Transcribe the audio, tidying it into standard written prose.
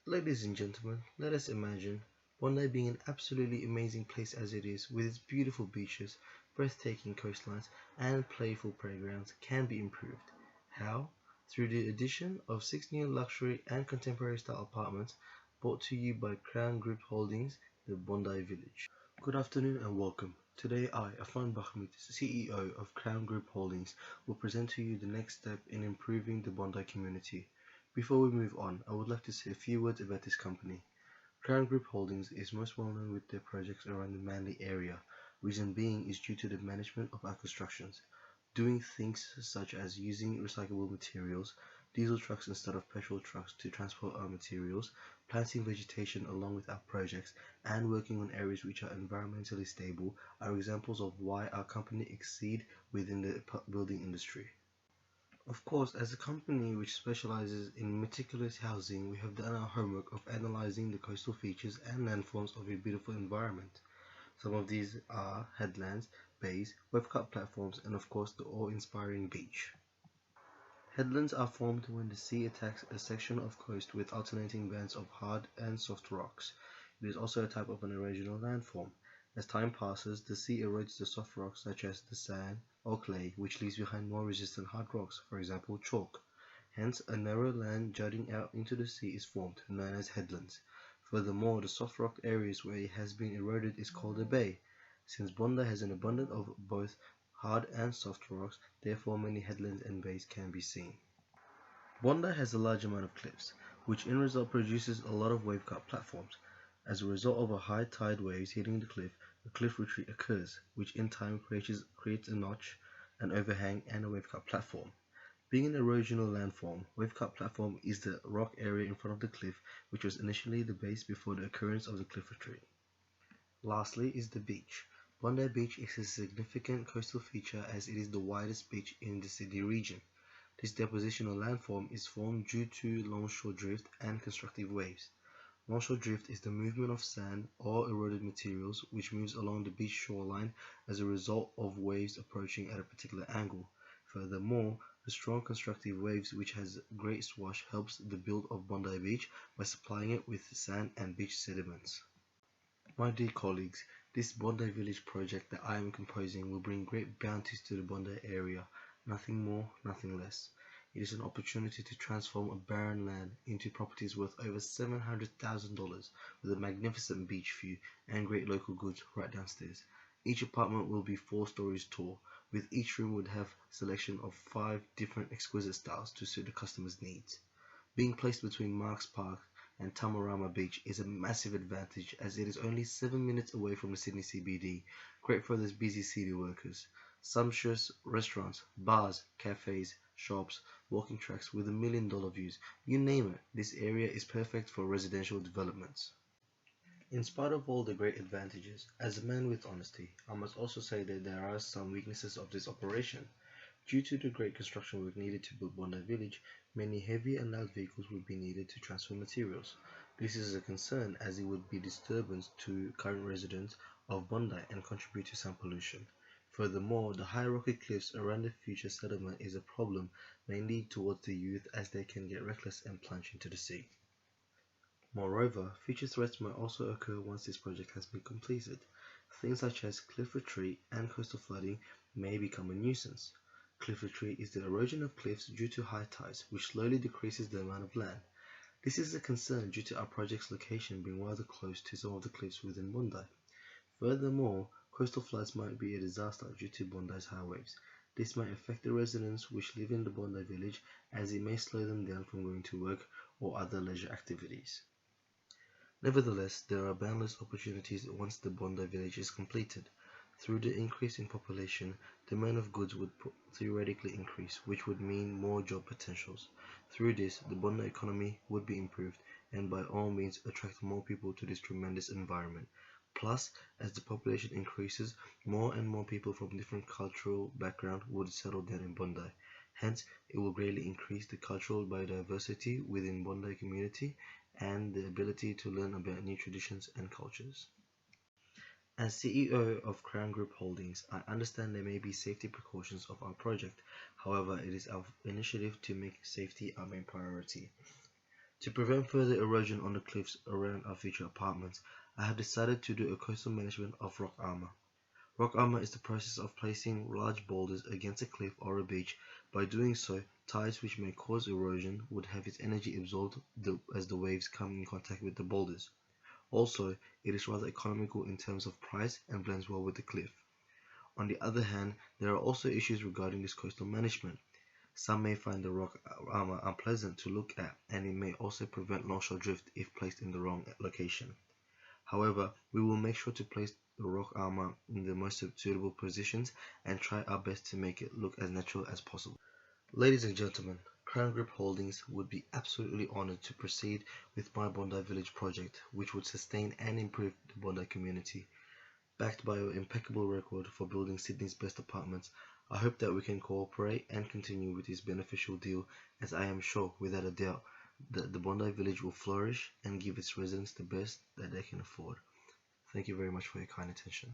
Ladies and gentlemen, let us imagine Bondi being an absolutely amazing place as it is, with its beautiful beaches, breathtaking coastlines, and playful playgrounds, can be improved. How? Through the addition of 6 new luxury and contemporary style apartments brought to you by Crown Group Holdings, the Bondi Village. Good afternoon and welcome. Today I, affan bachmid, CEO of Crown Group Holdings, will present to you the next step in improving the Bondi community. Before we move on, I would like to say a few words about this company. Crown Group Holdings is most well known with their projects around the Manly area. Reason being is due to the management of our constructions, doing things such as using recyclable materials, diesel trucks instead of petrol trucks to transport our materials, planting vegetation along with our projects, and working on areas which are environmentally stable are examples of why our company exceed within the building industry. Of course, as a company which specializes in meticulous housing, we have done our homework of analyzing the coastal features and landforms of a beautiful environment. Some of these are headlands, bays, wave-cut platforms, and of course the awe-inspiring beach. Headlands are formed when the sea attacks a section of coast with alternating bands of hard and soft rocks. It is also a type of an erosional landform. As time passes, the sea erodes the soft rocks such as the sand or clay, which leaves behind more resistant hard rocks, for example chalk. Hence, a narrow land jutting out into the sea is formed, known as headlands. Furthermore, the soft rock areas where it has been eroded is called a bay. Since Bondi has an abundance of both hard and soft rocks, therefore many headlands and bays can be seen. Bondi has a large amount of cliffs, which in result produces a lot of wave-cut platforms. As a result of a high tide waves hitting the cliff, a cliff retreat occurs, which in time creates a notch, an overhang, and a wave-cut platform. Being an erosional landform, wave-cut platform is the rock area in front of the cliff, which was initially the base before the occurrence of the cliff retreat. Lastly is the beach. Bondi Beach is a significant coastal feature as it is the widest beach in the Sydney region. This depositional landform is formed due to longshore drift and constructive waves. Longshore drift is the movement of sand or eroded materials which moves along the beach shoreline as a result of waves approaching at a particular angle. Furthermore, the strong constructive waves which has great swash helps the build of Bondi Beach by supplying it with sand and beach sediments. My dear colleagues, this Bondi Village project that I am composing will bring great bounties to the Bondi area, nothing more, nothing less. It is an opportunity to transform a barren land into properties worth over $700,000 with a magnificent beach view and great local goods right downstairs. Each apartment will be 4 stories tall, with each room would have a selection of 5 different exquisite styles to suit the customer's needs. Being placed between Marks Park and Tamarama Beach is a massive advantage as it is only 7 minutes away from the Sydney CBD, great for those busy city workers. Sumptuous restaurants, bars, cafes, shops, walking tracks with $1 million views, you name it, this area is perfect for residential developments. In spite of all the great advantages, as a man with honesty, I must also say that there are some weaknesses of this operation. Due to the great construction work needed to build Bondi Village, many heavy and loud vehicles would be needed to transfer materials. This is a concern as it would be disturbance to current residents of Bondi and contribute to sound pollution. Furthermore, the high rocky cliffs around the future settlement is a problem mainly towards the youth as they can get reckless and plunge into the sea. Moreover, future threats might also occur once this project has been completed. Things such as cliff retreat and coastal flooding may become a nuisance. Cliff retreat is the erosion of cliffs due to high tides, which slowly decreases the amount of land. This is a concern due to our project's location being rather close to some of the cliffs within Bondi. Furthermore, coastal floods might be a disaster due to Bondi's high waves. This might affect the residents which live in the Bondi village as it may slow them down from going to work or other leisure activities. Nevertheless, there are boundless opportunities once the Bondi village is completed. Through the increase in population, demand of goods would theoretically increase, which would mean more job potentials. Through this, the Bondi economy would be improved and by all means attract more people to this tremendous environment. Plus, as the population increases, more and more people from different cultural backgrounds would settle down in Bondi. Hence, it will greatly increase the cultural biodiversity within Bondi community and the ability to learn about new traditions and cultures. As CEO of Crown Group Holdings, I understand there may be safety precautions of our project. However, it is our initiative to make safety our main priority. To prevent further erosion on the cliffs around our future apartments, I have decided to do a coastal management of rock armor. Rock armor is the process of placing large boulders against a cliff or a beach. By doing so, tides which may cause erosion would have its energy absorbed as the waves come in contact with the boulders. Also, it is rather economical in terms of price and blends well with the cliff. On the other hand, there are also issues regarding this coastal management. Some may find the rock armor unpleasant to look at, and it may also prevent longshore drift if placed in the wrong location. However, we will make sure to place the rock armor in the most suitable positions and try our best to make it look as natural as possible. Ladies and gentlemen, Crown Group Holdings would be absolutely honored to proceed with my Bondi Village project, which would sustain and improve the Bondi community. Backed by your impeccable record for building Sydney's best apartments, I hope that we can cooperate and continue with this beneficial deal, as I am sure, without a doubt, that the Bondi Village will flourish and give its residents the best that they can afford. Thank you very much for your kind attention.